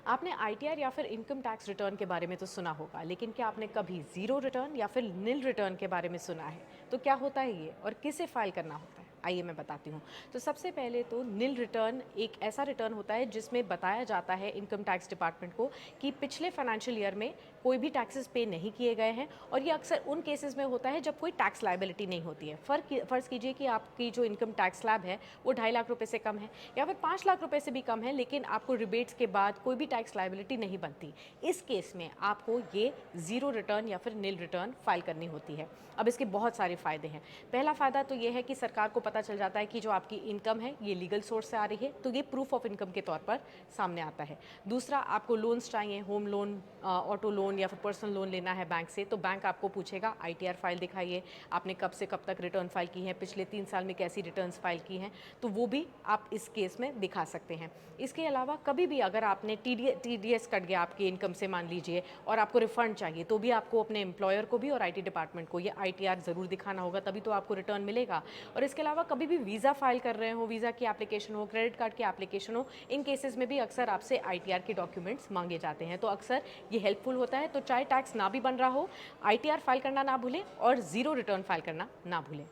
आपने आईटीआर या फिर इनकम टैक्स रिटर्न के बारे में तो सुना होगा, लेकिन क्या आपने कभी ज़ीरो रिटर्न या फिर निल रिटर्न के बारे में सुना है? तो क्या होता है ये और किसे फाइल करना होता है? आइए मैं बताती हूँ। तो सबसे पहले तो निल रिटर्न एक ऐसा रिटर्न होता है जिसमें बताया जाता है इनकम टैक्स डिपार्टमेंट को कि पिछले फाइनेंशियल ईयर में कोई भी टैक्सेस पे नहीं किए गए हैं, और ये अक्सर उन केसेस में होता है जब कोई टैक्स लायबिलिटी नहीं होती है। फ़र्ज़ कीजिए कि आपकी जो इनकम टैक्स स्लैब है वो 2.5 लाख रुपए से कम है या फिर 5 लाख रुपए से भी कम है, लेकिन आपको रिबेट्स के बाद कोई भी टैक्स लायबिलिटी नहीं बनती। इस केस में आपको ये ज़ीरो रिटर्न या फिर निल रिटर्न फाइल करनी होती है। अब इसके बहुत सारे फ़ायदे हैं। पहला फ़ायदा तो ये है कि सरकार को पता चल जाता है कि जो आपकी इनकम है ये लीगल सोर्स से आ रही है, तो ये प्रूफ ऑफ इनकम के तौर पर सामने आता है। दूसरा, आपको लोन्स चाहिए, होम लोन, ऑटो लोन या फिर पर्सनल लोन लेना है बैंक से, तो बैंक आपको पूछेगा आईटीआर फाइल दिखाइए, आपने कब से कब तक रिटर्न फाइल की है, पिछले 3 साल में कैसी रिटर्न्स फाइल की हैं, तो वो भी आप इस केस में दिखा सकते हैं। इसके अलावा कभी भी अगर आपने टीडीएस कट गया आपकी इनकम से मान लीजिए, और आपको रिफंड चाहिए, तो भी आपको अपने एम्प्लॉयर को भी और आईटी डिपार्टमेंट को ये आईटीआर ज़रूर दिखाना होगा, तभी तो आपको रिटर्न मिलेगा। और इसके अलावा कभी भी वीज़ा फाइल कर रहे हो, वीज़ा की एप्लीकेशन हो, क्रेडिट कार्ड की एप्लीकेशन हो, इन केसेस में भी अक्सर आपसे आईटीआर के डॉक्यूमेंट्स मांगे जाते हैं, तो अक्सर ये हेल्पफुल होता है। तो चाहे टैक्स ना भी बन रहा हो, आईटीआर फाइल करना ना भूलें और ज़ीरो रिटर्न फाइल करना ना भूलें।